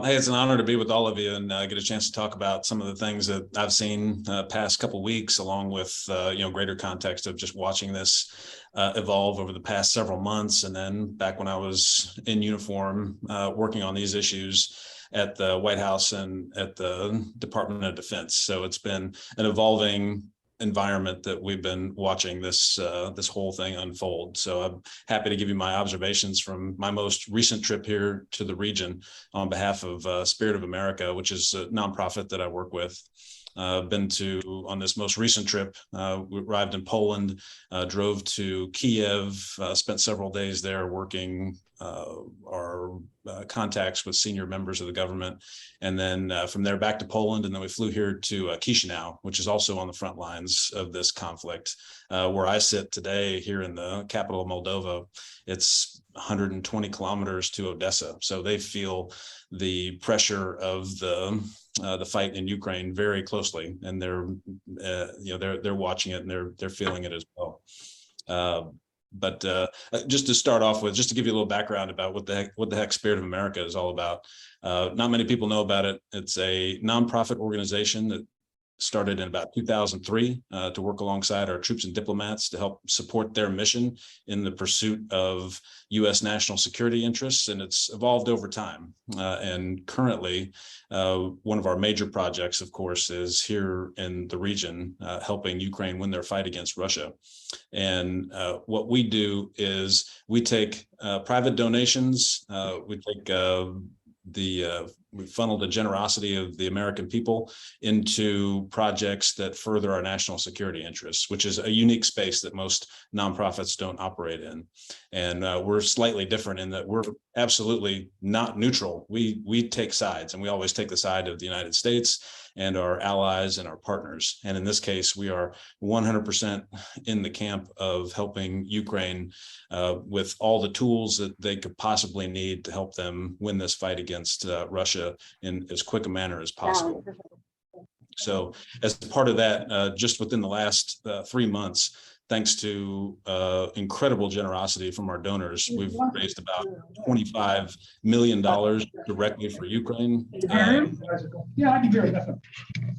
Hey, it's an honor to be with all of you and get a chance to talk about some of the things that I've seen past couple weeks, along with greater context of just watching this evolve over the past several months, and then back when I was in uniform working on these issues at the White House and at the Department of Defense. So it's been an evolving environment that we've been watching this whole thing unfold. So I'm happy to give you my observations from my most recent trip here to the region on behalf of Spirit of America, which is a nonprofit that I work with. Been to, on this most recent trip, we arrived in Poland, drove to Kiev, spent several days there working our contacts with senior members of the government. And then from there back to Poland. And then we flew here to Chisinau, which is also on the front lines of this conflict. Where I sit today here in the capital of Moldova, it's 120 kilometers to Odessa. So they feel the pressure of the fight in Ukraine very closely, and they're watching it and they're feeling it as well. But just to start off with, just to give you a little background about what the heck Spirit of America is all about. Not many people know about it. It's a nonprofit organization that started in about 2003 to work alongside our troops and diplomats to help support their mission in the pursuit of U.S. national security interests, and it's evolved over time. And currently, one of our major projects, of course, is here in the region, helping Ukraine win their fight against Russia. And what we do is we take private donations, we take we funnel the generosity of the American people into projects that further our national security interests, which is a unique space that most nonprofits don't operate in. And we're slightly different in that we're absolutely not neutral. We take sides, and we always take the side of the United States and our allies and our partners. And in this case, we are 100% in the camp of helping Ukraine with all the tools that they could possibly need to help them win this fight against Russia in as quick a manner as possible. So as part of that, just within the last 3 months, thanks to incredible generosity from our donors, we've raised about $25 million directly for Ukraine. Yeah, I can hear you.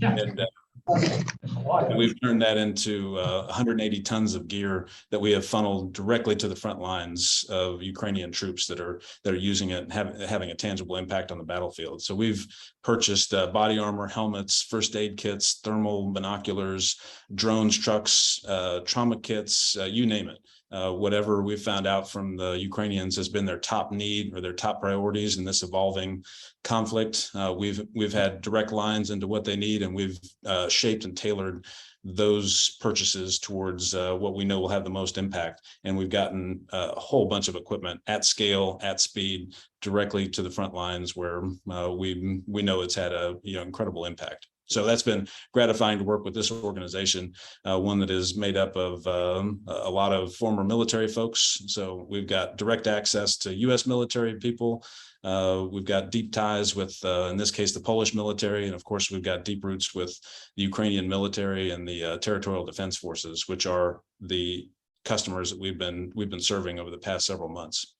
And we've turned that into 180 tons of gear that we have funneled directly to the front lines of Ukrainian troops that are using it and having a tangible impact on the battlefield. So we've purchased body armor, helmets, first aid kits, thermal binoculars, drones, trucks, trauma kits, you name it. Whatever we've found out from the Ukrainians has been their top need or their top priorities in this evolving conflict. We've had direct lines into what they need, and we've shaped and tailored those purchases towards what we know will have the most impact. And we've gotten a whole bunch of equipment at scale, at speed, directly to the front lines where we know it's had a incredible impact. So that's been gratifying to work with this organization, one that is made up of a lot of former military folks. So we've got direct access to U.S. military people. We've got deep ties with, in this case, the Polish military. And of course, we've got deep roots with the Ukrainian military and the territorial defense forces, which are the customers that we've been serving over the past several months.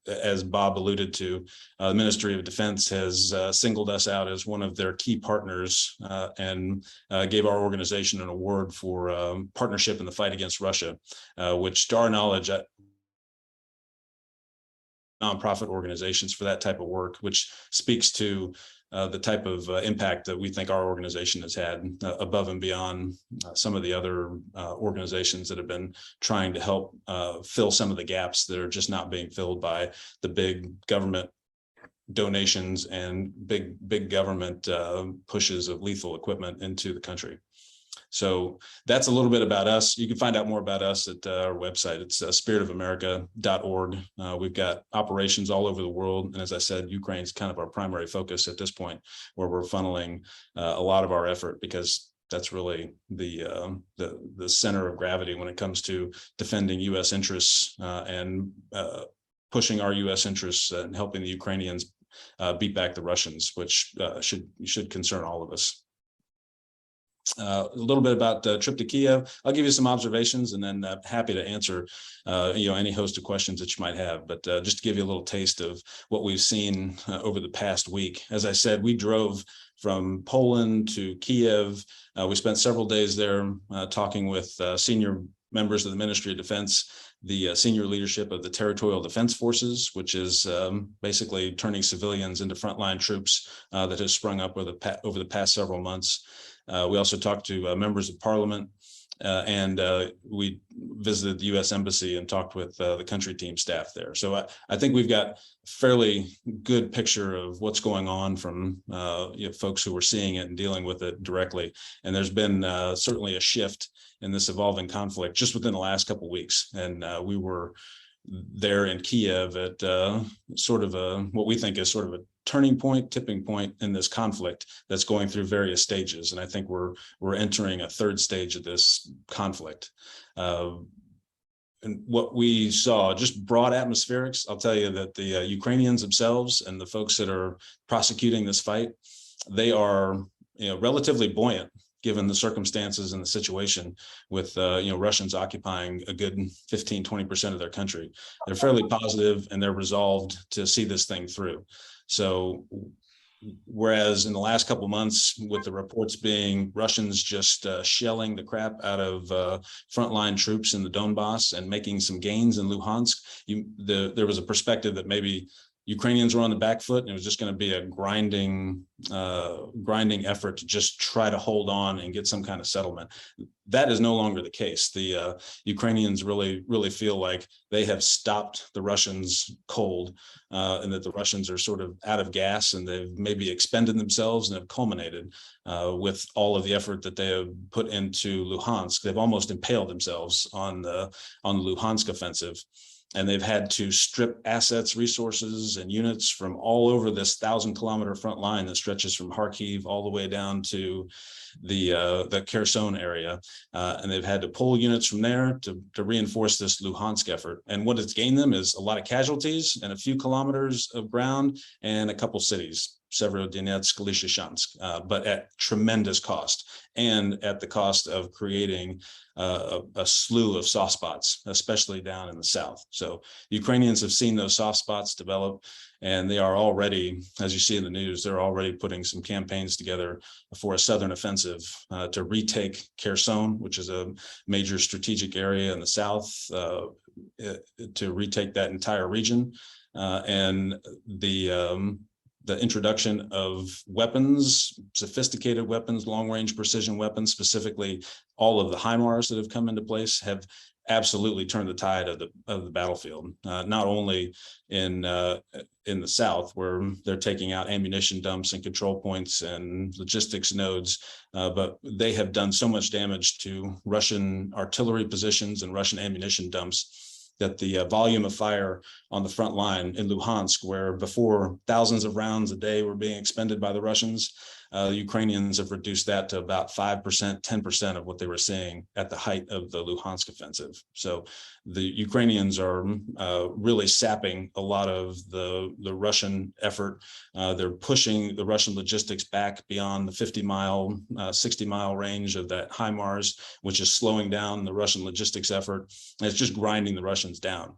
As Bob alluded to, the Ministry of Defense has singled us out as one of their key partners and gave our organization an award for partnership in the fight against Russia, which, to our knowledge, nonprofit organizations for that type of work, which speaks to the type of impact that we think our organization has had above and beyond some of the other organizations that have been trying to help fill some of the gaps that are just not being filled by the big government donations and big government pushes of lethal equipment into the country. So that's a little bit about us. You can find out more about us at our website. It's spiritofamerica.org. We've got operations all over the world. And as I said, Ukraine's kind of our primary focus at this point, where we're funneling a lot of our effort, because that's really the center of gravity when it comes to defending U.S. interests and pushing our U.S. interests and helping the Ukrainians beat back the Russians, which should concern all of us. A little bit about the trip to Kiev. I'll give you some observations and then happy to answer any host of questions that you might have. But just to give you a little taste of what we've seen over the past week. As I said, we drove from Poland to Kiev. We spent several days there talking with senior members of the Ministry of Defense, the senior leadership of the Territorial Defense Forces, which is basically turning civilians into frontline troops that has sprung up over the past several months. We also talked to members of Parliament, and we visited the U.S. Embassy and talked with the country team staff there. So I think we've got a fairly good picture of what's going on from folks who are seeing it and dealing with it directly. And there's been certainly a shift in this evolving conflict just within the last couple of weeks. And we were there in Kiev at sort of what we think is sort of a tipping point in this conflict that's going through various stages. And I think we're entering a third stage of this conflict. And what we saw, just broad atmospherics, I'll tell you that the Ukrainians themselves and the folks that are prosecuting this fight, they are relatively buoyant given the circumstances and the situation with Russians occupying a good 15-20% of their country. They're fairly positive and they're resolved to see this thing through. So whereas in the last couple of months, with the reports being Russians just shelling the crap out of frontline troops in the Donbass and making some gains in Luhansk, there was a perspective that maybe Ukrainians were on the back foot and it was just going to be a grinding effort to just try to hold on and get some kind of settlement. That is no longer the case. The Ukrainians really feel like they have stopped the Russians cold, and that the Russians are sort of out of gas and they've maybe expended themselves and have culminated with all of the effort that they have put into Luhansk. They've almost impaled themselves on the Luhansk offensive. And they've had to strip assets, resources, and units from all over this 1,000-kilometer front line that stretches from Kharkiv all the way down to the Kherson area. And they've had to pull units from there to reinforce this Luhansk effort. And what it's gained them is a lot of casualties and a few kilometers of ground and a couple cities, Severodonetsk, Lysychansk, but at tremendous cost and at the cost of creating a slew of soft spots, especially down in the south. So Ukrainians have seen those soft spots develop, and they are already, as you see in the news, they're already putting some campaigns together for a southern offensive to retake Kherson, which is a major strategic area in the south, to retake that entire region. And the introduction of weapons, sophisticated weapons, long-range precision weapons, specifically all of the HIMARS that have come into place, have absolutely turned the tide of the battlefield. Not only in the south, where they're taking out ammunition dumps and control points and logistics nodes, but they have done so much damage to Russian artillery positions and Russian ammunition dumps that the volume of fire on the front line in Luhansk, where before thousands of rounds a day were being expended by the Russians, the Ukrainians have reduced that to about 5%, 10% of what they were seeing at the height of the Luhansk offensive. So the Ukrainians are really sapping a lot of the Russian effort. They're pushing the Russian logistics back beyond the 50-mile, 60-mile range of that HIMARS, which is slowing down the Russian logistics effort. And it's just grinding the Russians down.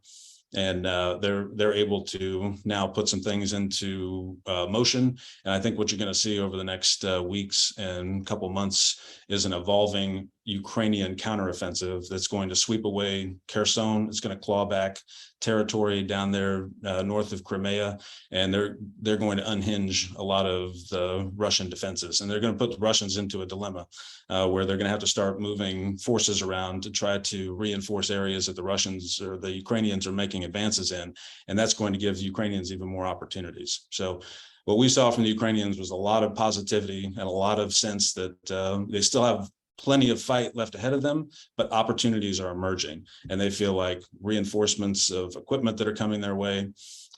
And they're able to now put some things into motion. And I think what you're going to see over the next weeks and couple months is an evolving Ukrainian counteroffensive that's going to sweep away Kherson. It's going to claw back territory down there north of Crimea, and they're going to unhinge a lot of the Russian defenses, and they're going to put the Russians into a dilemma where they're going to have to start moving forces around to try to reinforce areas that the Russians or the Ukrainians are making advances in, and that's going to give the Ukrainians even more opportunities. So what we saw from the Ukrainians was a lot of positivity and a lot of sense that they still have plenty of fight left ahead of them, but opportunities are emerging, and they feel like reinforcements of equipment that are coming their way,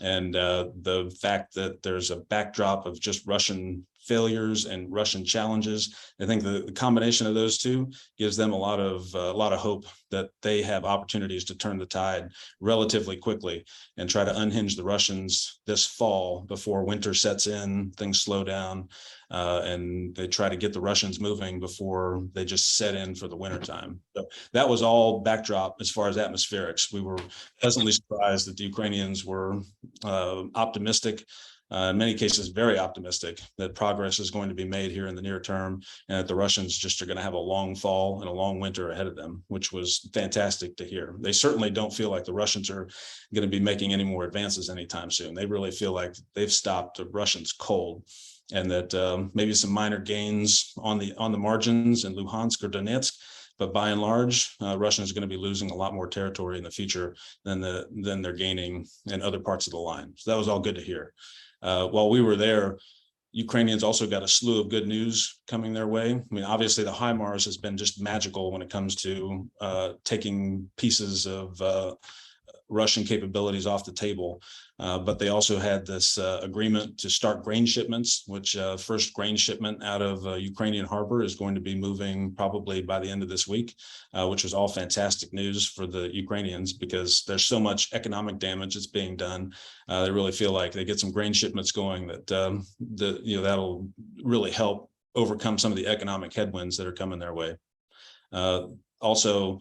and the fact that there's a backdrop of just Russian failures and Russian challenges. I think the combination of those two gives them a lot of hope that they have opportunities to turn the tide relatively quickly and try to unhinge the Russians this fall before winter sets in, things slow down, and they try to get the Russians moving before they just set in for the wintertime. So that was all backdrop as far as atmospherics. We were pleasantly surprised that the Ukrainians were optimistic, in many cases very optimistic, that progress is going to be made here in the near term, and that the Russians just are going to have a long fall and a long winter ahead of them, which was fantastic to hear. They certainly don't feel like the Russians are going to be making any more advances anytime soon. They really feel like they've stopped the Russians cold, and that maybe some minor gains on the margins in Luhansk or Donetsk, but by and large, Russians are going to be losing a lot more territory in the future than they're gaining in other parts of the line. So that was all good to hear. While we were there, Ukrainians also got a slew of good news coming their way. I mean, obviously the HIMARS has been just magical when it comes to taking pieces of Russian capabilities off the table. But they also had this agreement to start grain shipments, which first grain shipment out of Ukrainian harbor is going to be moving probably by the end of this week, which was all fantastic news for the Ukrainians because there's so much economic damage that's being done. They really feel like they get some grain shipments going that that'll really help overcome some of the economic headwinds that are coming their way. Also,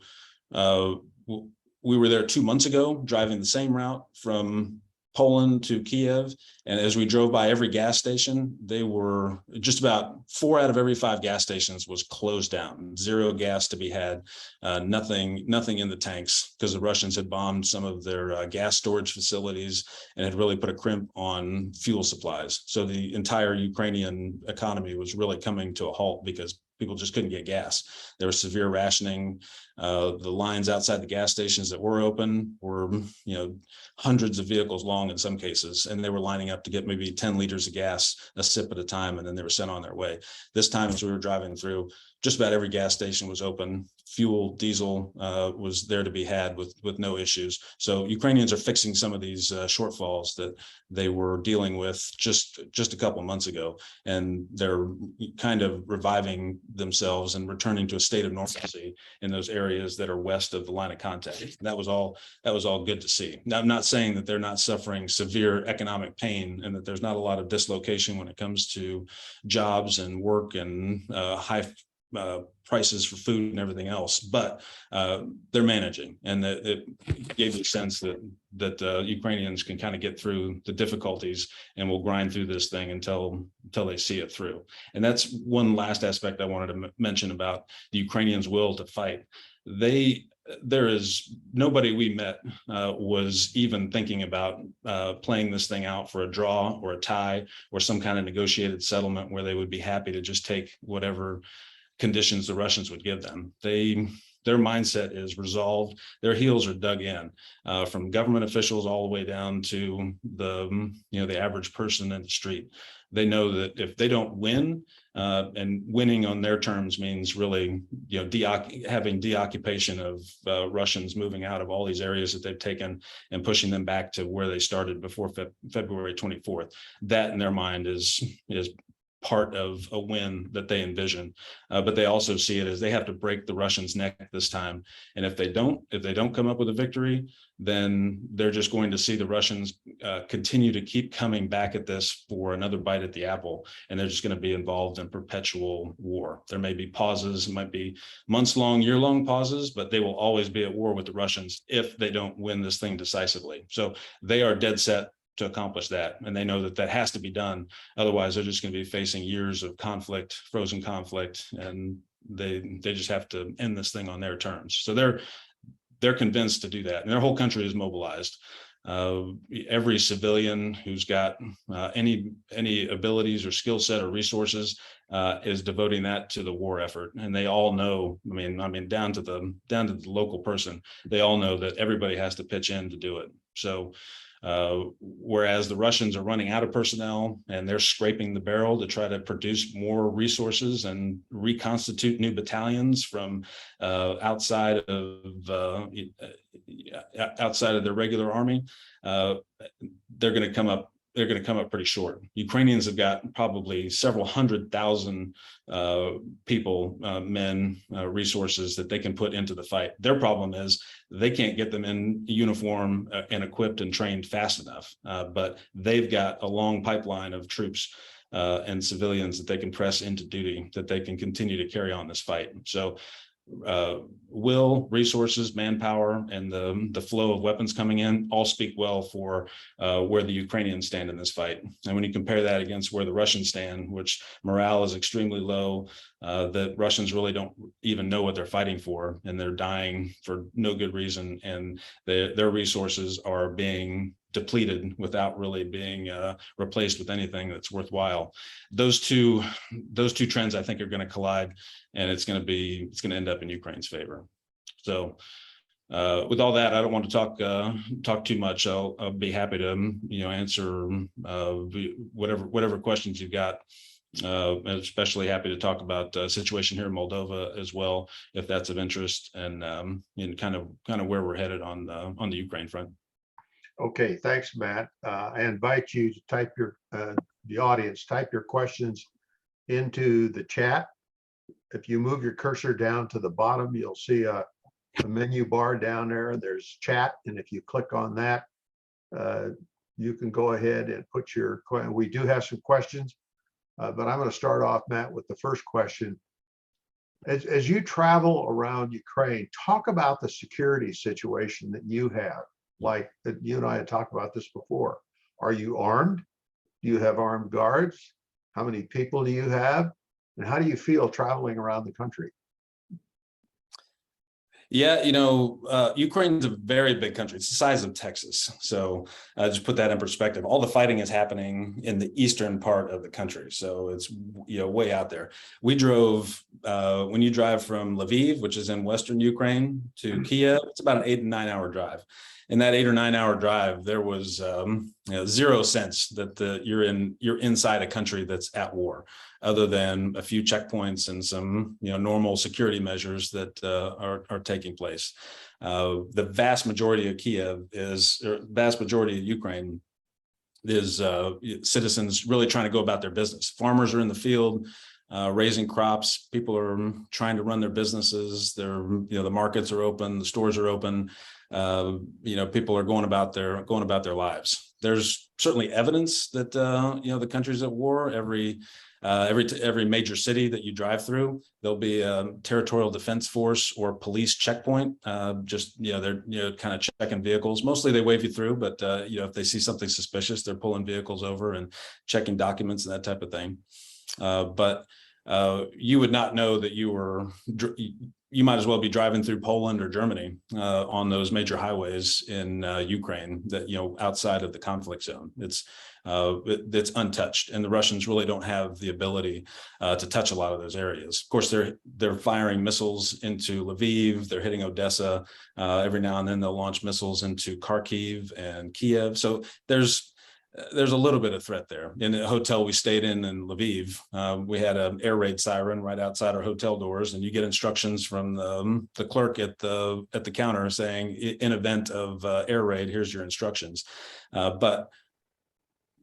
we were there 2 months ago, driving the same route from Poland to Kiev. And as we drove by every gas station, they were just about 4 out of every 5 gas stations was closed down, zero gas to be had, nothing in the tanks, because the Russians had bombed some of their gas storage facilities and had really put a crimp on fuel supplies. So the entire Ukrainian economy was really coming to a halt because people just couldn't get gas. There was severe rationing. The lines outside the gas stations that were open were, hundreds of vehicles long in some cases, and they were lining up to get maybe 10 liters of gas a sip at a time, and then they were sent on their way. This time, as we were driving through, just about every gas station was open. Fuel, diesel was there to be had with no issues. So Ukrainians are fixing some of these shortfalls that they were dealing with just a couple of months ago, and they're kind of reviving themselves and returning to a state of normalcy in those areas that are west of the line of contact. That was all good to see. Now, I'm not saying that they're not suffering severe economic pain and that there's not a lot of dislocation when it comes to jobs and work and high prices for food and everything else, but they're managing, and it gave me a sense that Ukrainians can kind of get through the difficulties and will grind through this thing until they see it through. And that's one last aspect I wanted to mention about the Ukrainians' will to fight. There is nobody we met was even thinking about playing this thing out for a draw or a tie or some kind of negotiated settlement where they would be happy to just take whatever conditions the Russians would give them. Their mindset is resolved. Their heels are dug in, from government officials all the way down to the average person in the street. They know that if they don't win, and winning on their terms means really, having deoccupation of Russians, moving out of all these areas that they've taken and pushing them back to where they started before February 24th. That in their mind is part of a win that they envision, but they also see it as they have to break the Russians' neck this time. And if they don't come up with a victory, then they're just going to see the Russians continue to keep coming back at this for another bite at the apple, and they're just going to be involved in perpetual war. There may be pauses, it might be months-long, year-long pauses, but they will always be at war with the Russians if they don't win this thing decisively. So they are dead set to accomplish that, and they know that has to be done. Otherwise, they're just going to be facing years of conflict, frozen conflict, and they just have to end this thing on their terms. So they're convinced to do that, and their whole country is mobilized. Every civilian who's got any abilities or skill set or resources is devoting that to the war effort, and they all know. I mean, down to the local person, they all know that everybody has to pitch in to do it. So. Whereas the Russians are running out of personnel and they're scraping the barrel to try to produce more resources and reconstitute new battalions from outside of their regular army, they're going to come up they're going to come up pretty short. Ukrainians have got probably several 100,000 people, men, resources that they can put into the fight. Their problem is they can't get them in uniform and equipped and trained fast enough. But they've got a long pipeline of troops and civilians that they can press into duty, that they can continue to carry on this fight. So will, resources, manpower, and the flow of weapons coming in all speak well for where the Ukrainians stand in this fight. And when you compare that against where the Russians stand, which morale is extremely low, the Russians really don't even know what they're fighting for, and they're dying for no good reason, and their resources are being depleted without really being replaced with anything that's worthwhile. Those two trends, I think, are going to collide, and it's going to end up in Ukraine's favor. So with all that, I don't want to talk too much. I'll be happy to answer whatever questions you've got. Especially happy to talk about the situation here in Moldova as well, if that's of interest, and kind of where we're headed on the Ukraine front. Okay, thanks, Matt. I invite you to type the audience, type your questions into the chat. If you move your cursor down to the bottom, you'll see a menu bar down there. There's chat, and if you click on that, you can go ahead and put your question. We do have some questions, but I'm going to start off, Matt, with the first question. As you travel around Ukraine, talk about the security situation that you have. Like you and I had talked about this before. Are you armed? Do you have armed guards? How many people do you have? And how do you feel traveling around the country? Yeah, Ukraine's a very big country. It's the size of Texas. So just put that in perspective. All the fighting is happening in the eastern part of the country. So it's way out there. We drove, when you drive from Lviv, which is in Western Ukraine, to Kiev, it's about an 8 and 9 hour drive. In that 8 or 9 hour drive, there was zero sense that you're inside a country that's at war, other than a few checkpoints and some normal security measures that are taking place. The vast majority of vast majority of Ukraine is citizens really trying to go about their business. Farmers are in the field, raising crops. People are trying to run their businesses. The markets are open, the stores are open. People are going about their lives. There's certainly evidence that the country's at war. Every major city that you drive through, there'll be a territorial defense force or police checkpoint. They're kind of checking vehicles. Mostly they wave you through, but if they see something suspicious, they're pulling vehicles over and checking documents and that type of thing. But you would not know that you might as well be driving through Poland or Germany on those major highways in Ukraine that outside of the conflict zone. It's untouched, and the Russians really don't have the ability to touch a lot of those areas. Of course, they're firing missiles into Lviv. They're hitting Odessa. Every now and then they'll launch missiles into Kharkiv and Kiev. So there's a little bit of threat there. In the hotel we stayed in Lviv, we had an air raid siren right outside our hotel doors, and you get instructions from the clerk at the counter saying, in event of air raid, here's your instructions. But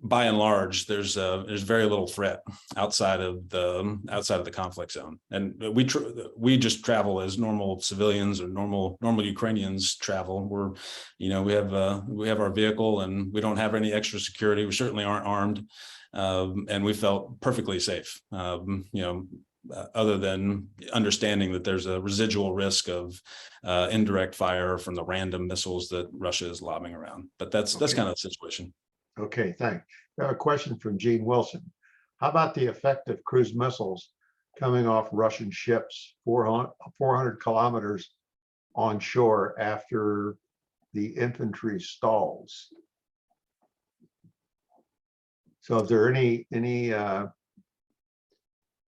by and large, there's very little threat outside of the conflict zone, and we just travel as normal civilians or normal Ukrainians travel. We have our vehicle, and we don't have any extra security. We certainly aren't armed, and we felt perfectly safe. Other than understanding that there's a residual risk of indirect fire from the random missiles that Russia is lobbing around, but that's kind of the situation. Okay, thanks. We have a question from Gene Wilson. How about the effect of cruise missiles coming off Russian ships 400 kilometers onshore after the infantry stalls? So is there any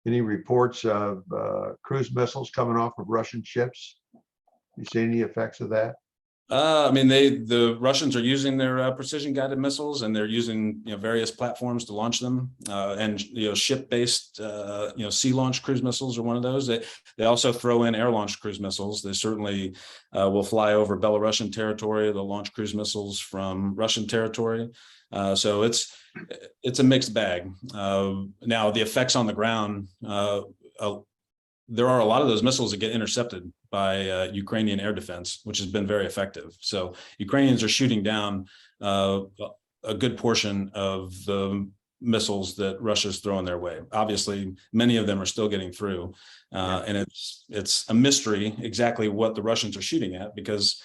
reports of cruise missiles coming off of Russian ships? You see any effects of that? I mean, the Russians are using their precision guided missiles, and they're using various platforms to launch them, and ship-based sea launched cruise missiles are one of those. They also throw in air launched cruise missiles. They certainly will fly over Belarusian territory. They'll launch cruise missiles from Russian territory. So it's a mixed bag. Now the effects on the ground. There are a lot of those missiles that get intercepted by Ukrainian air defense, which has been very effective. So Ukrainians are shooting down a good portion of the missiles that Russia's throwing their way. Obviously, many of them are still getting through, and it's a mystery exactly what the Russians are shooting at, because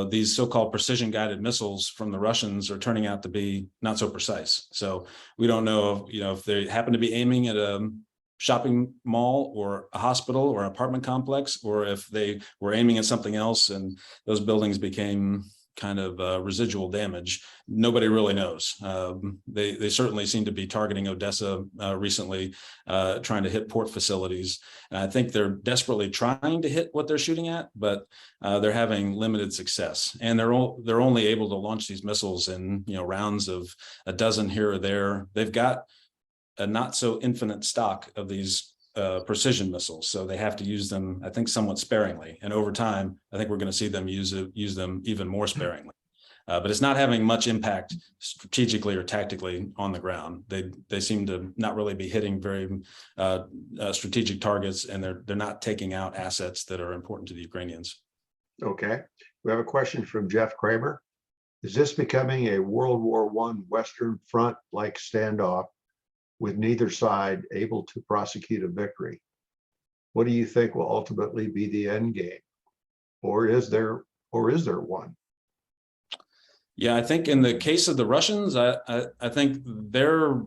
these so-called precision-guided missiles from the Russians are turning out to be not so precise. So we don't know if they happen to be aiming at a shopping mall or a hospital or an apartment complex, or if they were aiming at something else and those buildings became kind of residual damage. Nobody really knows. They certainly seem to be targeting Odessa recently, trying to hit port facilities. And I think they're desperately trying to hit what they're shooting at, but they're having limited success. And they're only able to launch these missiles in rounds of a dozen here or there. They've got a not so infinite stock of these precision missiles, so they have to use them, I think, somewhat sparingly. And over time, I think we're going to see them use them even more sparingly. But it's not having much impact strategically or tactically on the ground. They seem to not really be hitting very strategic targets, and they're not taking out assets that are important to the Ukrainians. Okay, we have a question from Jeff Kramer. Is this becoming a World War I Western Front-like standoff, with neither side able to prosecute a victory? What do you think will ultimately be the end game? Or is there one? Yeah, I think in the case of the Russians, I think they're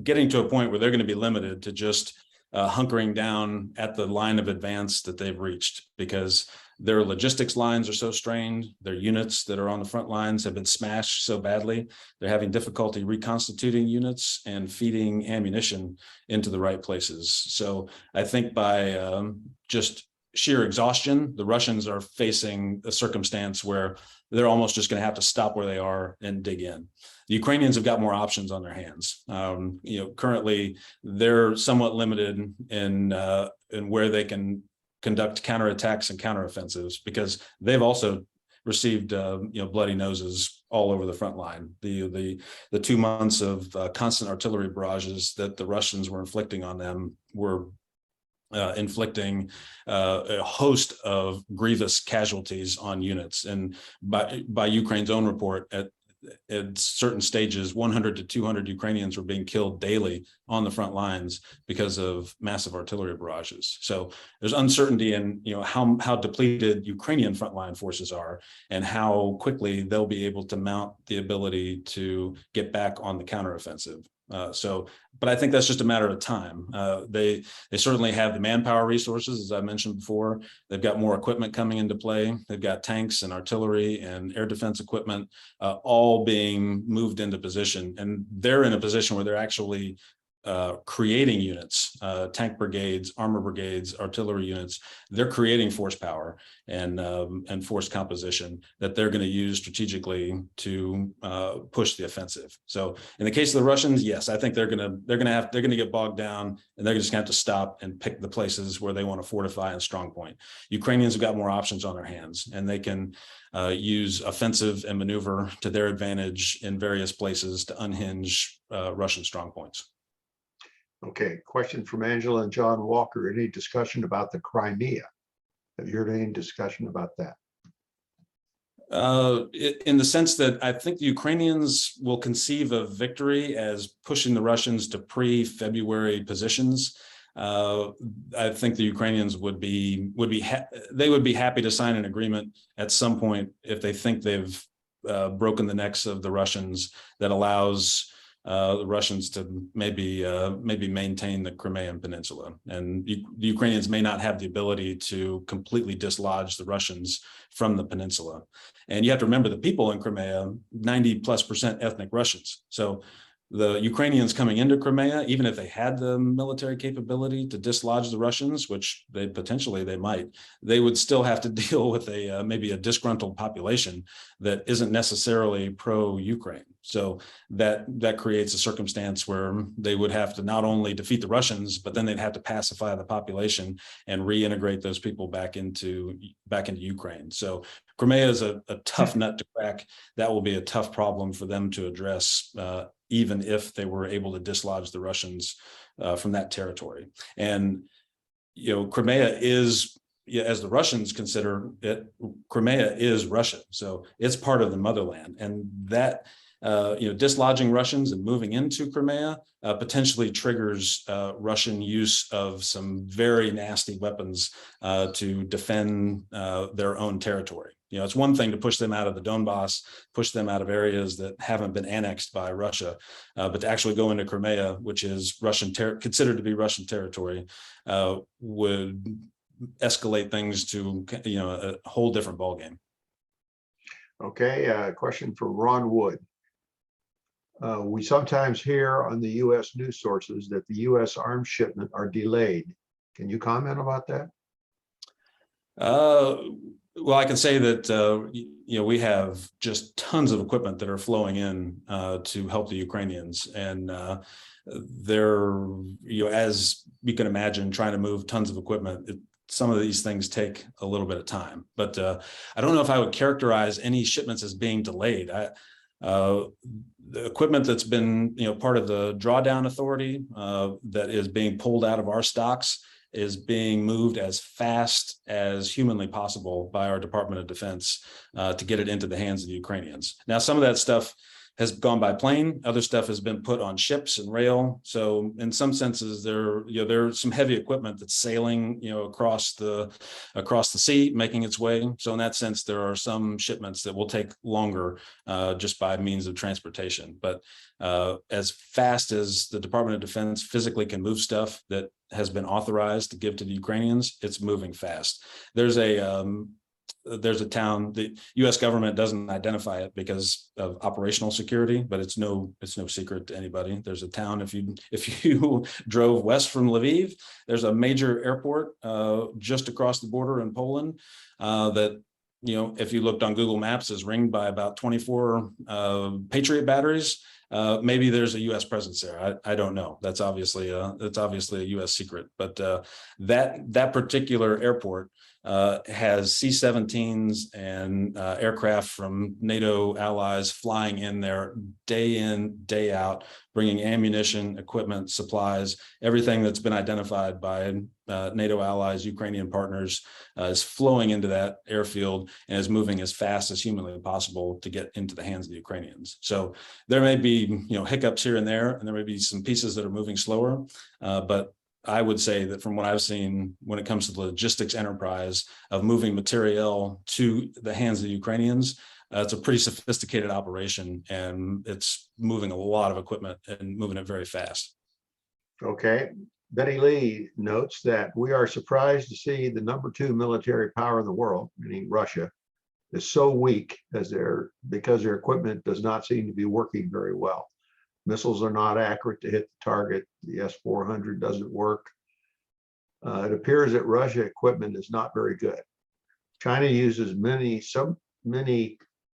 getting to a point where they're going to be limited to just hunkering down at the line of advance that they've reached, because their logistics lines are so strained. Their units that are on the front lines have been smashed so badly. They're having difficulty reconstituting units and feeding ammunition into the right places. So I think by just sheer exhaustion, the Russians are facing a circumstance where they're almost just going to have to stop where they are and dig in. The Ukrainians have got more options on their hands. Currently, they're somewhat limited in where they can conduct counterattacks and counteroffensives, because they've also received bloody noses all over the front line. The 2 months of constant artillery barrages that the Russians were inflicting on them were inflicting a host of grievous casualties on units. And by Ukraine's own report, at certain stages, 100 to 200 Ukrainians were being killed daily on the front lines because of massive artillery barrages. So there's uncertainty in how depleted Ukrainian frontline forces are, and how quickly they'll be able to mount the ability to get back on the counteroffensive. But I think that's just a matter of time. They certainly have the manpower resources, as I mentioned before. They've got more equipment coming into play. They've got tanks and artillery and air defense equipment, all being moved into position. And they're in a position where they're actually creating units, tank brigades, armor brigades, artillery units. They're creating force power and force composition that they're going to use strategically to push the offensive. So in the case of the Russians, yes, I think they're going to get bogged down, and they're just going to have to stop and pick the places where they want to fortify and strong point. Ukrainians have got more options on their hands, and they can use offensive and maneuver to their advantage in various places to unhinge Russian strong points. Okay, question from Angela and John Walker. Any discussion about the Crimea? Have you heard any discussion about that? In the sense that I think the Ukrainians will conceive of victory as pushing the Russians to pre-February positions. I think the Ukrainians would be happy to sign an agreement at some point if they think they've broken the necks of the Russians, that allows the Russians to maybe maintain the Crimean Peninsula. And the Ukrainians may not have the ability to completely dislodge the Russians from the peninsula. And you have to remember, the people in Crimea, 90+% ethnic Russians. So the Ukrainians coming into Crimea, even if they had the military capability to dislodge the Russians, which they might, they would still have to deal with a maybe a disgruntled population that isn't necessarily pro-Ukraine. So that creates a circumstance where they would have to not only defeat the Russians, but then they'd have to pacify the population and reintegrate those people back into Ukraine. So Crimea is a tough nut to crack. That will be a tough problem for them to address, even if they were able to dislodge the Russians from that territory. And, Crimea is, as the Russians consider it, Crimea is Russia. So it's part of the motherland. And that, dislodging Russians and moving into Crimea potentially triggers Russian use of some very nasty weapons to defend their own territory. It's one thing to push them out of the Donbass, push them out of areas that haven't been annexed by Russia, but to actually go into Crimea, which is considered to be Russian territory, would escalate things to a whole different ballgame. Okay, question from Ron Wood. We sometimes hear on the U.S. news sources that the U.S. arms shipment are delayed. Can you comment about that? Well, I can say that, we have just tons of equipment that are flowing in to help the Ukrainians. And they're, as you can imagine, trying to move tons of equipment. Some of these things take a little bit of time. But I don't know if I would characterize any shipments as being delayed. The equipment that's been, part of the drawdown authority that is being pulled out of our stocks is being moved as fast as humanly possible by our Department of Defense to get it into the hands of the Ukrainians. Now, some of that stuff has gone by plane. Other stuff has been put on ships and rail. So in some senses, there's some heavy equipment that's sailing, across the sea, making its way. So in that sense, there are some shipments that will take longer just by means of transportation. But as fast as the Department of Defense physically can move stuff that has been authorized to give to the Ukrainians, it's moving fast. There's a town, the U.S. government doesn't identify it because of operational security, but it's no secret to anybody. There's a town, if you drove west from Lviv, there's a major airport just across the border in Poland that, if you looked on Google Maps, is ringed by about 24 Patriot batteries. Maybe there's a U.S. presence there. I don't know. That's obviously a U.S. secret. But that particular airport has C-17s and aircraft from NATO allies flying in there day in, day out, bringing ammunition, equipment, supplies, everything that's been identified by NATO allies, Ukrainian partners, is flowing into that airfield and is moving as fast as humanly possible to get into the hands of the Ukrainians. So there may be, hiccups here and there may be some pieces that are moving slower, but I would say that from what I've seen, when it comes to the logistics enterprise of moving material to the hands of the Ukrainians, it's a pretty sophisticated operation, and it's moving a lot of equipment and moving it very fast. Okay. Betty Lee notes that we are surprised to see the #2 military power in the world, meaning Russia, is so weak because their equipment does not seem to be working very well. Missiles are not accurate to hit the target. The S-400 doesn't work. It appears that Russia equipment is not very good. China uses many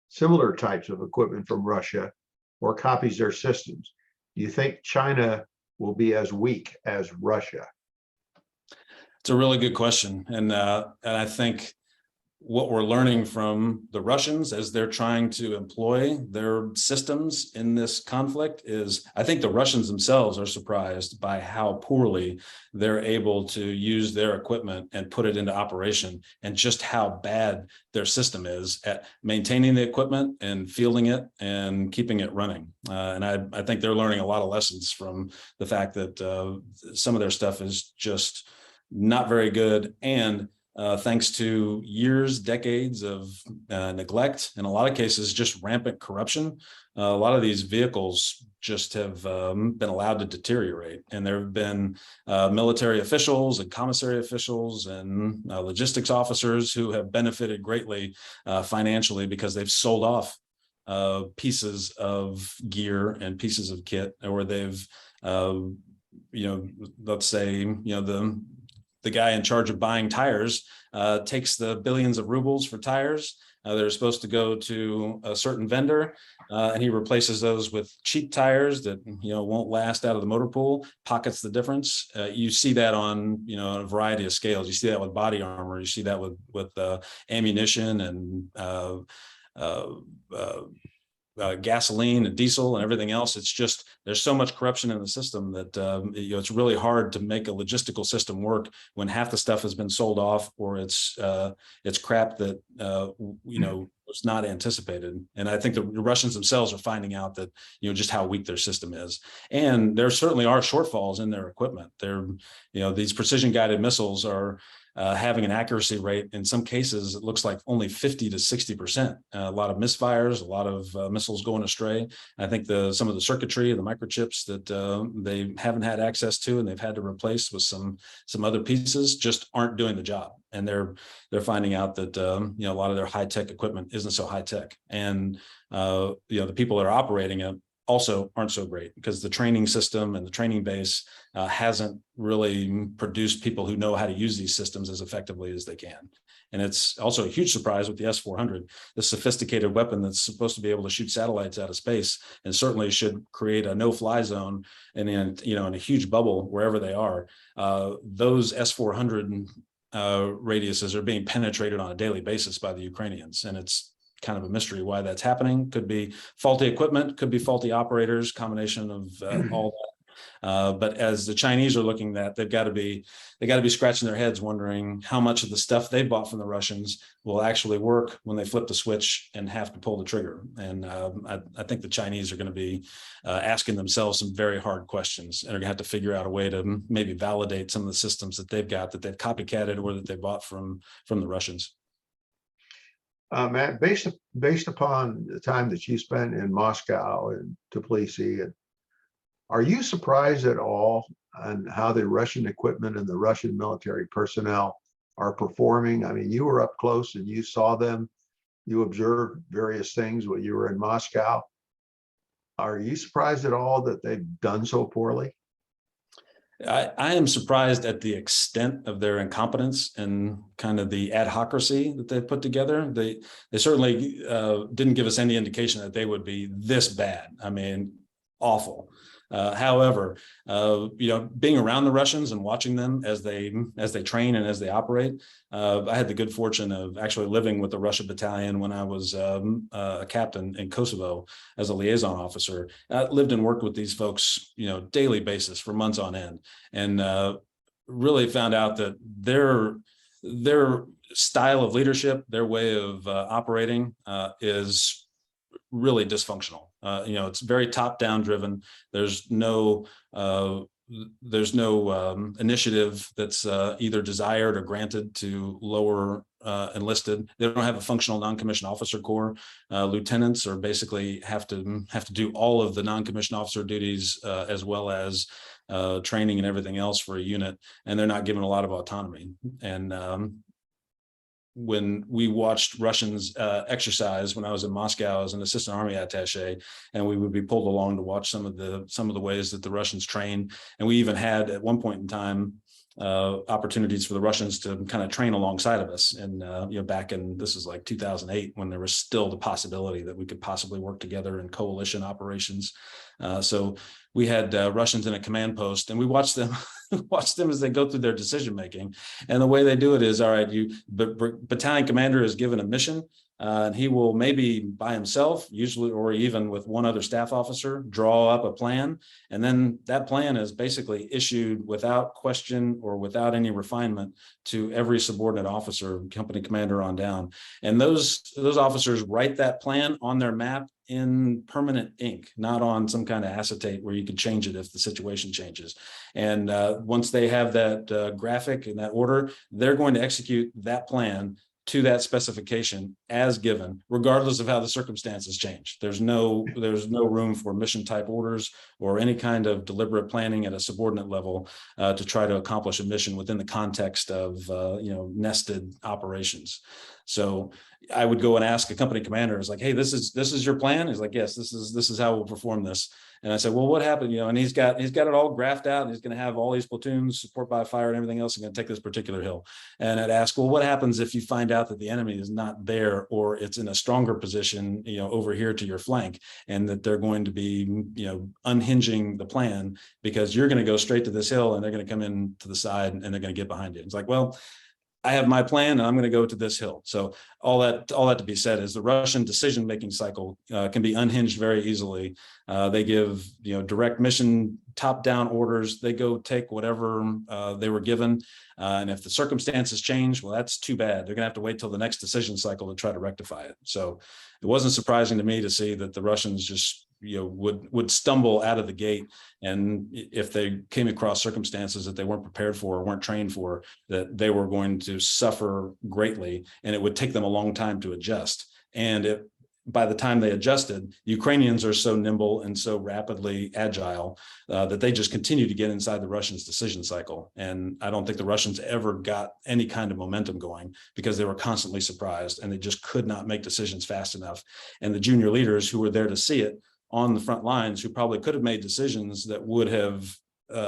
similar types of equipment from Russia or copies their systems. Do you think China will be as weak as Russia? It's a really good question. And I think what we're learning from the Russians as they're trying to employ their systems in this conflict is, I think the Russians themselves are surprised by how poorly they're able to use their equipment and put it into operation, and just how bad their system is at maintaining the equipment and fielding it and keeping it running. And I think they're learning a lot of lessons from the fact that some of their stuff is just not very good. And thanks to years, decades of neglect, in a lot of cases, just rampant corruption, a lot of these vehicles just have been allowed to deteriorate. And there have been military officials and commissary officials and logistics officers who have benefited greatly financially because they've sold off pieces of gear and pieces of kit, or they've, let's say, the guy in charge of buying tires takes the billions of rubles for tires. They're supposed to go to a certain vendor, and he replaces those with cheap tires that won't last out of the motor pool, pockets the difference. You see that on a variety of scales. You see that with body armor. You see that with ammunition and gasoline and diesel and everything else. It's just, there's so much corruption in the system that it's really hard to make a logistical system work when half the stuff has been sold off, or it's crap that was not anticipated. And I think the Russians themselves are finding out that just how weak their system is. And there certainly are shortfalls in their equipment. These precision guided missiles are having an accuracy rate, in some cases, it looks like only 50 to 60%. A lot of misfires, a lot of missiles going astray. I think some of the circuitry, the microchips that they haven't had access to and they've had to replace with some other pieces just aren't doing the job. And they're finding out that a lot of their high tech equipment isn't so high tech, and the people that are operating it also aren't so great, because the training system and the training base hasn't really produced people who know how to use these systems as effectively as they can. And it's also a huge surprise with the S-400, the sophisticated weapon that's supposed to be able to shoot satellites out of space, and certainly should create a no-fly zone and in a huge bubble wherever they are. Those S-400 radiuses are being penetrated on a daily basis by the Ukrainians, and it's kind of a mystery why that's happening. Could be faulty equipment, could be faulty operators, combination of all that. But as the Chinese are looking at, they got to be scratching their heads, wondering how much of the stuff they bought from the Russians will actually work when they flip the switch and have to pull the trigger. And I think the Chinese are going to be asking themselves some very hard questions, and are going to have to figure out a way to maybe validate some of the systems that they've got, that they've copycatted or that they bought from the Russians. Matt, based upon the time that you spent in Moscow and Tbilisi, are you surprised at all on how the Russian equipment and the Russian military personnel are performing? I mean, you were up close and you saw them, you observed various things when you were in Moscow. Are you surprised at all that they've done so poorly? I am surprised at the extent of their incompetence and kind of the adhocracy that they've put together. They certainly didn't give us any indication that they would be this bad. I mean, awful. However, being around the Russians and watching them as they train and as they operate, I had the good fortune of actually living with the Russia battalion when I was a captain in Kosovo as a liaison officer. I lived and worked with these folks, daily basis for months on end, and really found out that their style of leadership, their way of operating, is really dysfunctional. It's very top-down driven. There's no initiative that's either desired or granted to lower enlisted. They don't have a functional non-commissioned officer corps. Lieutenants are basically have to do all of the non-commissioned officer duties as well as training and everything else for a unit, and they're not given a lot of autonomy. And when we watched Russians exercise when I was in Moscow as an assistant army attaché, and we would be pulled along to watch some of the ways that the Russians train. And we even had at one point in time opportunities for the Russians to kind of train alongside of us. And back in, this is like 2008, when there was still the possibility that we could possibly work together in coalition operations. So we had Russians in a command post, and we watched them as they go through their decision making. And the way they do it is, all right, battalion commander is given a mission, and he will maybe by himself, usually, or even with one other staff officer, draw up a plan. And then that plan is basically issued without question or without any refinement to every subordinate officer, company commander on down. And those officers write that plan on their map in permanent ink, not on some kind of acetate where you could change it if the situation changes. And once they have that graphic and that order, they're going to execute that plan to that specification as given, regardless of how the circumstances change. There's no room for mission type orders or any kind of deliberate planning at a subordinate level to try to accomplish a mission within the context of nested operations. So I would go and ask a company commander, is like, hey, this is your plan? He's like, yes, this is how we'll perform this. And I said, well, what happened? And he's got it all graphed out, and he's going to have all these platoons, support by fire, and everything else. And going to take this particular hill. And I'd ask, well, what happens if you find out that the enemy is not there, or it's in a stronger position, over here to your flank, and that they're going to be, unhinging the plan because you're going to go straight to this hill, and they're going to come in to the side, and they're going to get behind you. It's like, well, I have my plan, and I'm going to go to this hill. So all that to be said is the Russian decision-making cycle can be unhinged very easily. They give direct mission top-down orders. They go take whatever they were given, and if the circumstances change, well, that's too bad. They're going to have to wait till the next decision cycle to try to rectify it. So it wasn't surprising to me to see that the Russians just would stumble out of the gate, and if they came across circumstances that they weren't prepared for or weren't trained for, that they were going to suffer greatly, and it would take them a long time to adjust. And by the time they adjusted, Ukrainians are so nimble and so rapidly agile that they just continue to get inside the Russians' decision cycle. And I don't think the Russians ever got any kind of momentum going because they were constantly surprised, and they just could not make decisions fast enough. And the junior leaders who were there to see it on the front lines, who probably could have made decisions that would have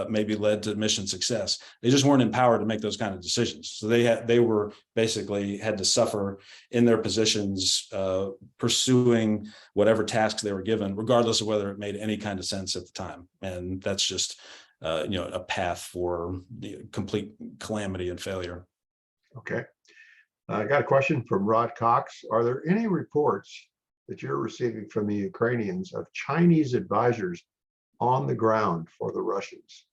maybe led to mission success, they just weren't empowered to make those kind of decisions. So they were basically had to suffer in their positions, pursuing whatever tasks they were given, regardless of whether it made any kind of sense at the time. And that's just a path for complete calamity and failure. Okay. I got a question from Rod Cox. Are there any reports that you're receiving from the Ukrainians of Chinese advisors on the ground for the Russians?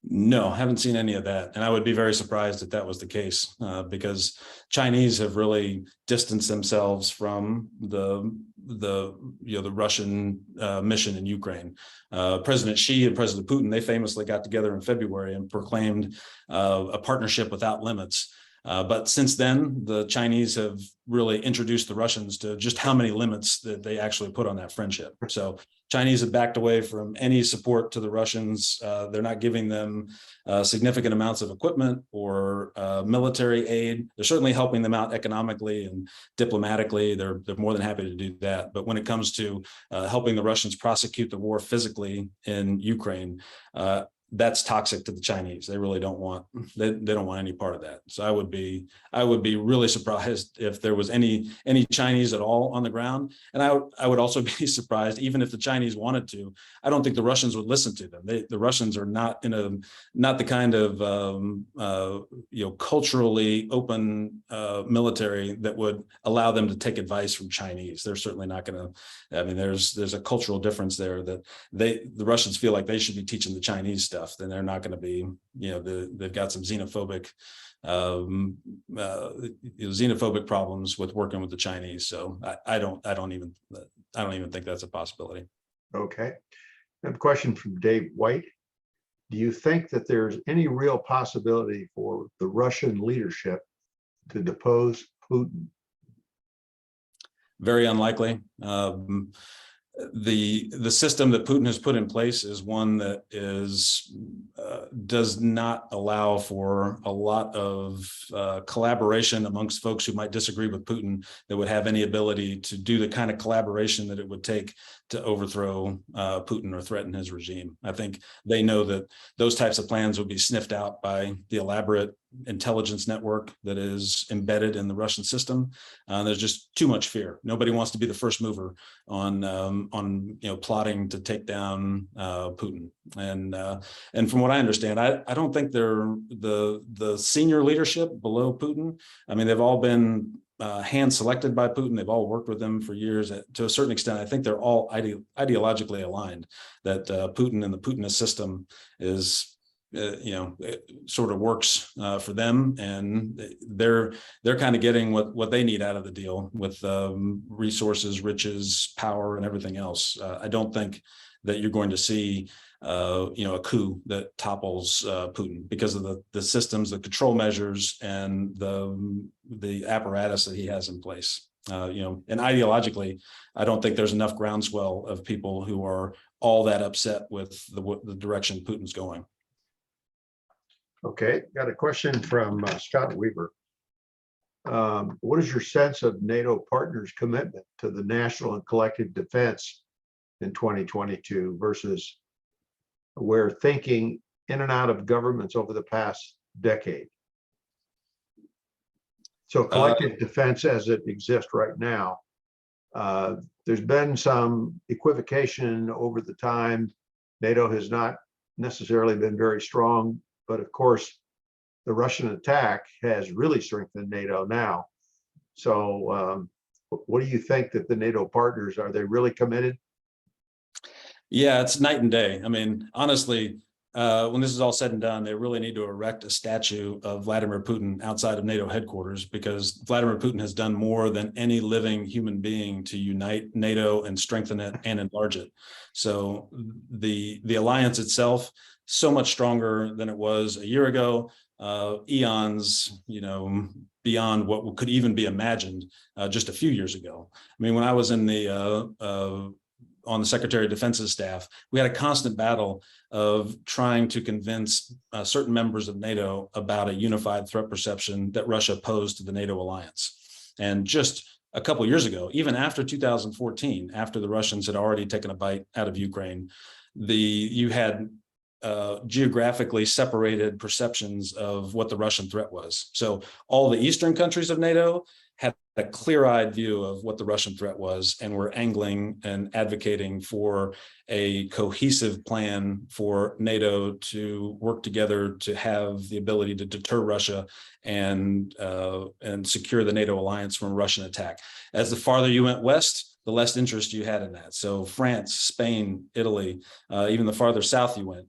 No, haven't seen any of that. And I would be very surprised if that was the case, because Chinese have really distanced themselves from the Russian mission in Ukraine. President Xi and President Putin, they famously got together in February and proclaimed a partnership without limits. But since then, the Chinese have really introduced the Russians to just how many limits that they actually put on that friendship. So Chinese have backed away from any support to the Russians. They're not giving them significant amounts of equipment or military aid. They're certainly helping them out economically and diplomatically. They're more than happy to do that. But when it comes to helping the Russians prosecute the war physically in Ukraine, that's toxic to the Chinese. They really don't want, they don't want any part of that. So I would be really surprised if there was any Chinese at all on the ground. And I would also be surprised, even if the Chinese wanted to, I don't think the Russians would listen to them. The Russians are not the kind of culturally open military that would allow them to take advice from Chinese. They're certainly not going to. I mean, there's a cultural difference there that the Russians feel like they should be teaching the Chinese stuff. Then they're not going to be, they've got some xenophobic problems with working with the Chinese. So I don't even think that's a possibility. Okay. I have a question from Dave White. Do you think that there's any real possibility for the Russian leadership to depose Putin? Very unlikely. The system that Putin has put in place is one that does not allow for a lot of collaboration amongst folks who might disagree with Putin, that would have any ability to do the kind of collaboration that it would take to overthrow Putin or threaten his regime. I think they know that those types of plans would be sniffed out by the elaborate intelligence network that is embedded in the Russian system. There's just too much fear. Nobody wants to be the first mover on plotting to take down Putin. And from what I understand, I don't think they're the senior leadership below Putin. I mean, they've all been hand selected by Putin. They've all worked with him for years. To a certain extent, I think they're all ideologically aligned, that Putin and the Putinist system is it sort of works for them, and they're kind of getting what they need out of the deal with resources, riches, power, and everything else. I don't think that you're going to see a coup that topples Putin because of the systems, the control measures, and the apparatus that he has in place. And ideologically, I don't think there's enough groundswell of people who are all that upset with the direction Putin's going. Okay, got a question from Scott Weaver. What is your sense of NATO partners' commitment to the national and collective defense in 2022 versus where thinking in and out of governments over the past decade? So collective defense as it exists right now, there's been some equivocation over the time. NATO has not necessarily been very strong, but of course, the Russian attack has really strengthened NATO now. So what do you think that the NATO partners, are they really committed? Yeah, it's night and day. I mean, honestly, when this is all said and done, they really need to erect a statue of Vladimir Putin outside of NATO headquarters, because Vladimir Putin has done more than any living human being to unite NATO and strengthen it and enlarge it. So the alliance itself, so much stronger than it was a year ago, eons, beyond what could even be imagined just a few years ago. I mean, when I was in on the Secretary of Defense's staff, we had a constant battle of trying to convince certain members of NATO about a unified threat perception that Russia posed to the NATO alliance. And just a couple of years ago, even after 2014, after the Russians had already taken a bite out of Ukraine, you had geographically separated perceptions of what the Russian threat was. So all the Eastern countries of NATO had a clear-eyed view of what the Russian threat was, and were angling and advocating for a cohesive plan for NATO to work together to have the ability to deter Russia and secure the NATO alliance from a Russian attack. As the farther you went west, the less interest you had in that. So France, Spain, Italy, even the farther south you went,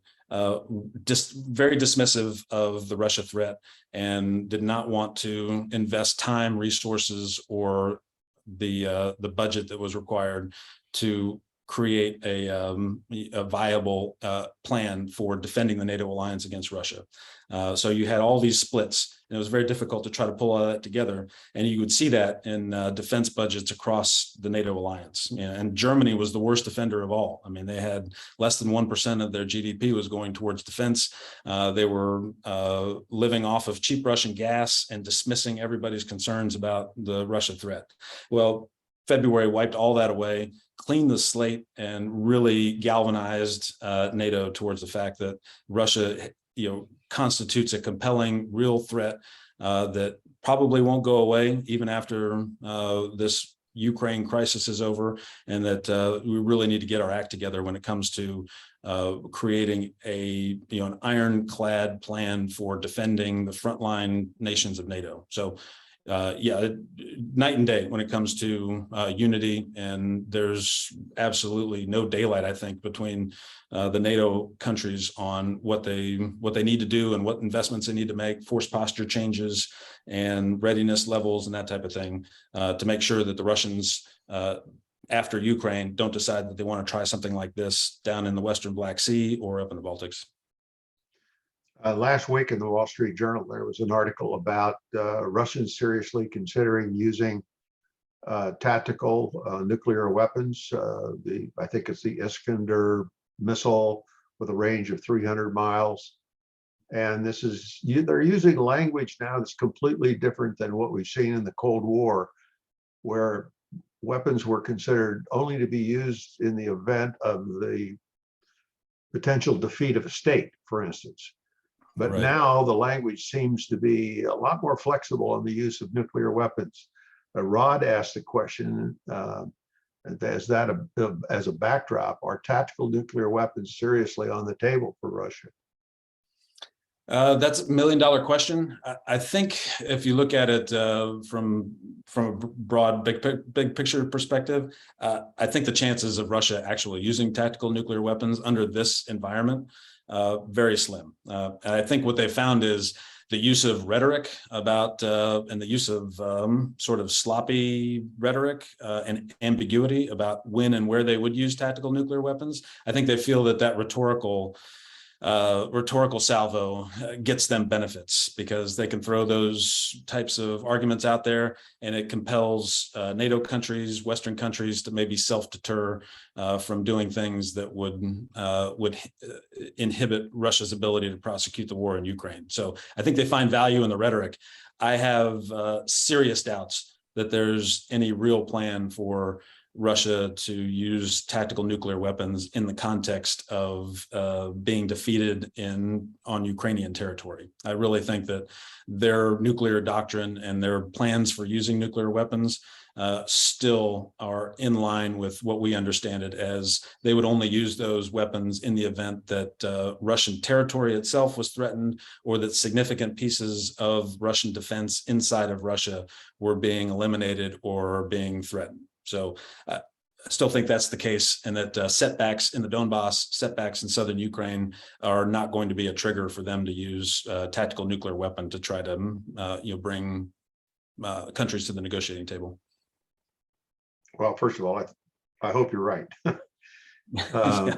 just very dismissive of the Russia threat, and did not want to invest time, resources, or the budget that was required to create a viable plan for defending the NATO alliance against Russia. So you had all these splits, and it was very difficult to try to pull all that together. And you would see that in defense budgets across the NATO alliance. And Germany was the worst offender of all. I mean, they had less than 1% of their GDP was going towards defense. They were living off of cheap Russian gas and dismissing everybody's concerns about the Russia threat. Well, February wiped all that away, cleaned the slate, and really galvanized NATO towards the fact that Russia, constitutes a compelling, real threat that probably won't go away even after this Ukraine crisis is over, and that we really need to get our act together when it comes to creating an ironclad plan for defending the frontline nations of NATO. So night and day when it comes to unity, and there's absolutely no daylight, I think, between the NATO countries on what they need to do and what investments they need to make, force posture changes and readiness levels and that type of thing, to make sure that the Russians, after Ukraine, don't decide that they want to try something like this down in the Western Black Sea or up in the Baltics. Last week in the Wall Street Journal, there was an article about Russians seriously considering using tactical nuclear weapons. I think it's the Iskander missile with a range of 300 miles. And they're using language now that's completely different than what we've seen in the Cold War, where weapons were considered only to be used in the event of the potential defeat of a state, for instance. But Right. Now the language seems to be a lot more flexible in the use of nuclear weapons. Rod asked the question, as a backdrop, are tactical nuclear weapons seriously on the table for Russia? That's $1 million question. I think if you look at it from a broad, big picture perspective, I think the chances of Russia actually using tactical nuclear weapons under this environment, very slim. And I think what they found is the use of rhetoric about and the use of sort of sloppy rhetoric and ambiguity about when and where they would use tactical nuclear weapons. I think they feel that rhetorical rhetorical salvo gets them benefits, because they can throw those types of arguments out there, and it compels NATO countries, Western countries, to maybe self-deter from doing things that would inhibit Russia's ability to prosecute the war in Ukraine. So I think they find value in the rhetoric. I have serious doubts that there's any real plan for Russia to use tactical nuclear weapons in the context of being defeated on Ukrainian territory. I really think that their nuclear doctrine and their plans for using nuclear weapons still are in line with what we understand it as. They would only use those weapons in the event that Russian territory itself was threatened, or that significant pieces of Russian defense inside of Russia were being eliminated or being threatened. So I still think that's the case, and that setbacks in the Donbass, setbacks in southern Ukraine are not going to be a trigger for them to use tactical nuclear weapon to try to bring countries to the negotiating table. Well, first of all, I hope you're right. Yeah.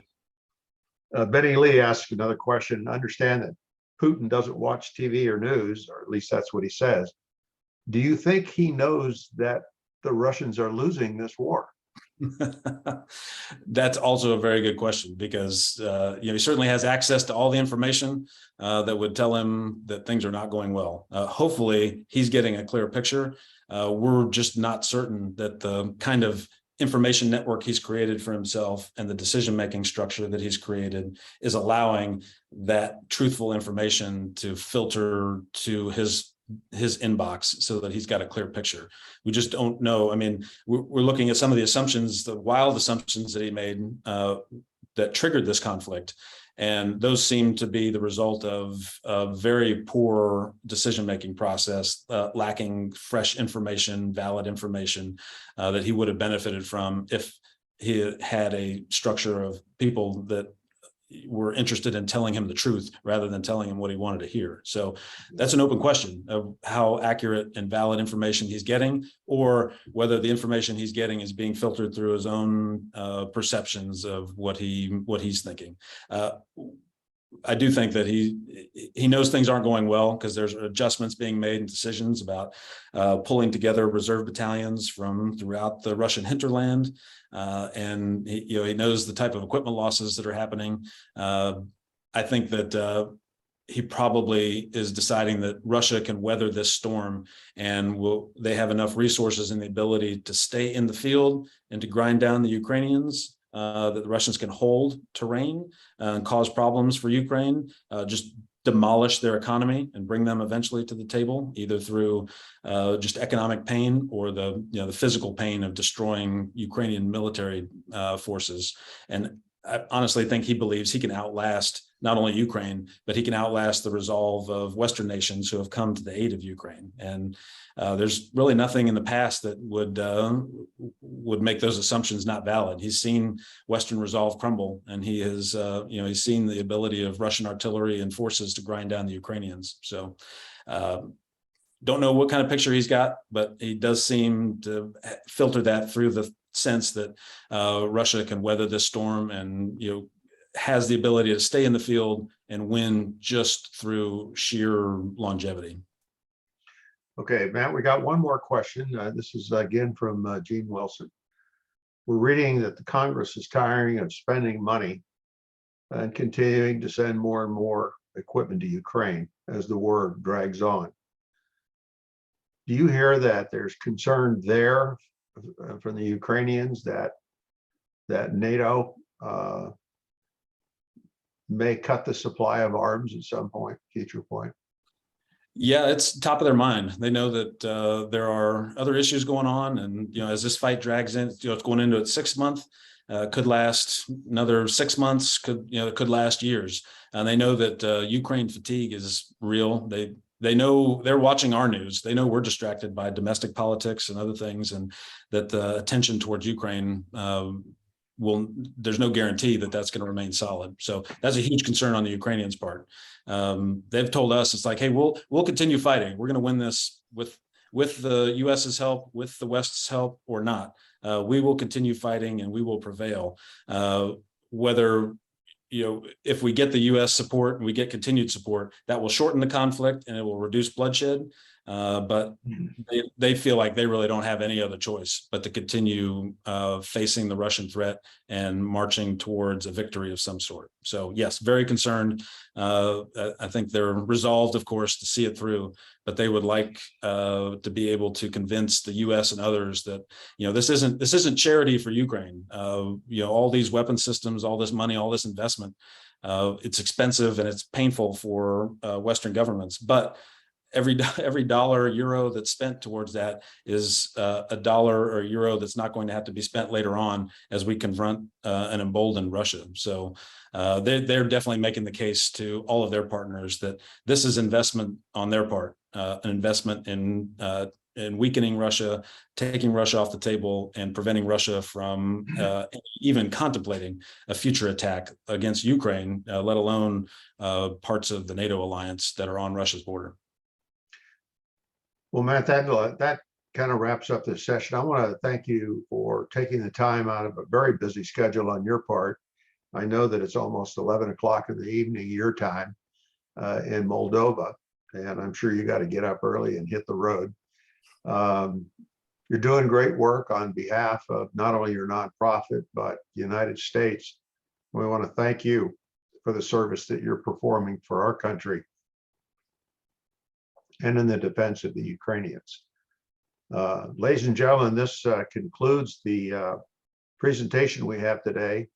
Benny Lee asked another question. Understand that Putin doesn't watch TV or news, or at least that's what he says. Do you think he knows that the Russians are losing this war? That's also a very good question, because he certainly has access to all the information that would tell him that things are not going well. Hopefully, he's getting a clear picture. We're just not certain that the kind of information network he's created for himself and the decision-making structure that he's created is allowing that truthful information to filter to his inbox so that he's got a clear picture. We just don't know. I mean, we're looking at some of the assumptions, the wild assumptions that he made that triggered this conflict. And those seem to be the result of a very poor decision-making process, lacking fresh information, valid information that he would have benefited from if he had a structure of people that were interested in telling him the truth rather than telling him what he wanted to hear. So that's an open question of how accurate and valid information he's getting, or whether the information he's getting is being filtered through his own perceptions of what he's thinking. I do think that he knows things aren't going well, because there's adjustments being made and decisions about pulling together reserve battalions from throughout the Russian hinterland. And he knows the type of equipment losses that are happening. I think that he probably is deciding that Russia can weather this storm, and they have enough resources and the ability to stay in the field and to grind down the Ukrainians, that the Russians can hold terrain and cause problems for Ukraine, just demolish their economy and bring them eventually to the table, either through just economic pain or the physical pain of destroying Ukrainian military forces. And I honestly think he believes he can outlast not only Ukraine, but he can outlast the resolve of Western nations who have come to the aid of Ukraine. And there's really nothing in the past that would make those assumptions not valid. He's seen Western resolve crumble, and he has, he's seen the ability of Russian artillery and forces to grind down the Ukrainians. So don't know what kind of picture he's got, but he does seem to filter that through the sense that Russia can weather this storm and, has the ability to stay in the field and win just through sheer longevity. Okay, Matt, we got one more question. This is again from Gene Wilson. We're reading that the Congress is tiring of spending money and continuing to send more and more equipment to Ukraine as the war drags on. Do you hear that there's concern there from the Ukrainians that NATO may cut the supply of arms at some future point? Yeah, it's top of their mind. They know that there are other issues going on, and as this fight drags in, it's going into its 6th month. Could last another 6 months. Could last years. And they know that Ukraine fatigue is real. They know, they're watching our news. They know we're distracted by domestic politics and other things, and that the attention towards Ukraine there's no guarantee that that's going to remain solid. So that's a huge concern on the Ukrainians' part. They've told us, it's like, hey, we'll continue fighting. We're going to win this with the US's help, with the West's help, or not. We will continue fighting, and we will prevail. Whether if we get the U.S. support and we get continued support, that will shorten the conflict and it will reduce bloodshed. But they feel like they really don't have any other choice but to continue facing the Russian threat and marching towards a victory of some sort. So yes, very concerned. I think they're resolved, of course, to see it through, but they would like to be able to convince the U.S. and others that this isn't charity for Ukraine. All these weapon systems, all this money, all this investment, it's expensive and it's painful for Western governments, but every dollar or euro that's spent towards that is a dollar or euro that's not going to have to be spent later on as we confront an emboldened Russia. So they're definitely making the case to all of their partners that this is investment on their part, an investment in weakening Russia, taking Russia off the table, and preventing Russia from even contemplating a future attack against Ukraine, let alone parts of the NATO alliance that are on Russia's border. Well, Matt, that kind of wraps up this session. I want to thank you for taking the time out of a very busy schedule on your part. I know that it's almost 11 o'clock in the evening, your time in Moldova, and I'm sure you got to get up early and hit the road. You're doing great work on behalf of not only your nonprofit, but the United States. We want to thank you for the service that you're performing for our country and in the defense of the Ukrainians. Ladies and gentlemen, this concludes the presentation we have today.